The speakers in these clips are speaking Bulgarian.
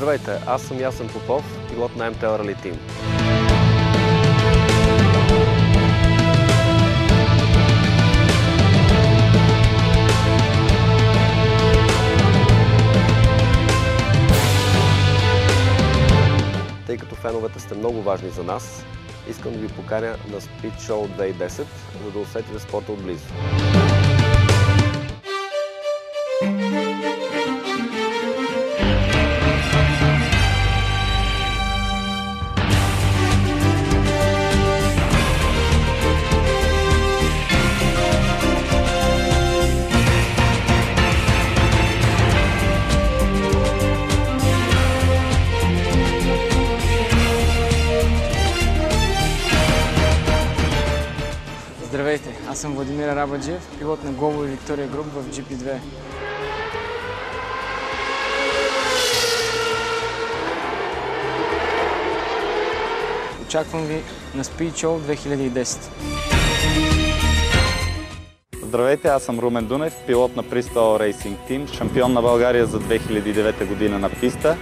Здравейте, аз съм Ясен Попов, пилот на MTL Rally Team. Тъй като феновете сте много важни за нас, искам да ви поканя на Speed Show 2010, за да усетите спорта отблизо. Здравейте, аз съм Владимир Арабаджиев, пилот на Global и Victoria Group в GP2. Очаквам ви на Speed Show 2010. Здравейте, аз съм Румен Дунев, пилот на Bristol Racing Team, шампион на България за 2009 година на писта.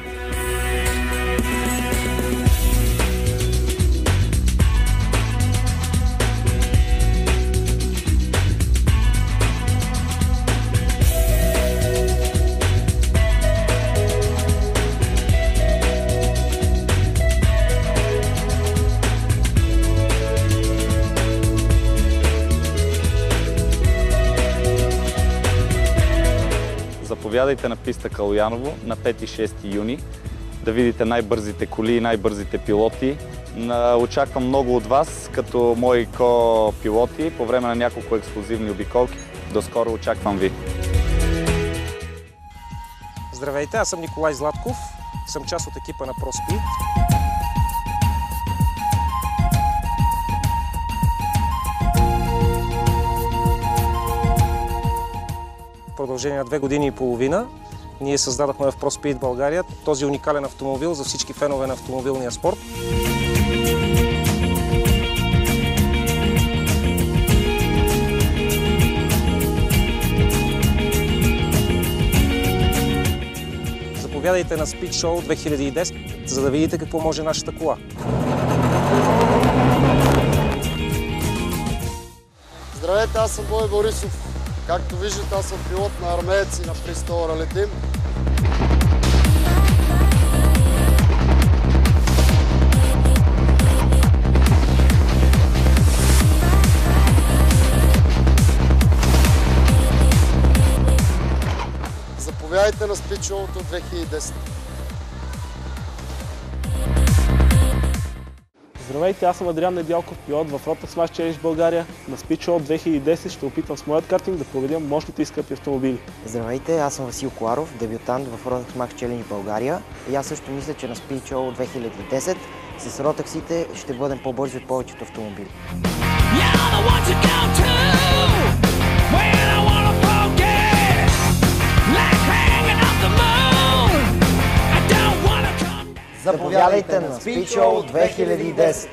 Заповядайте на писта Калояново на 5-6 юни да видите най-бързите коли и най-бързите пилоти. Очаквам много от вас като мои ко-пилоти по време на няколко ексклузивни обиколки. До скоро, очаквам ви! Здравейте, аз съм Николай Златков, съм част от екипа на ProSpeed. В продължение на 2 години и половина ние създадохме в ProSpeed България този уникален автомобил за всички фенове на автомобилния спорт. Заповядайте на Speed Show 2010, за да видите какво може нашата кола. Здравейте, аз съм Бой Борисов. Както виждате, аз съм пилот на армеец и на Bristol Rally Team. Заповядайте на Speed Show 2010. Здравейте, аз съм Адриан Недялков, пилот в Rotax Max Challenge България. На Speed Show 2010 ще опитвам с моят картинг да проведя мощните и скъпи автомобили. Здравейте, аз съм Васил Коларов, дебютант в Rotax Max Challenge България. И аз също мисля, че на Speed Show 2010 с Rotax-ите ще бъдем по-бързи от повечето автомобили. Заповядайте на Speed Show 2010!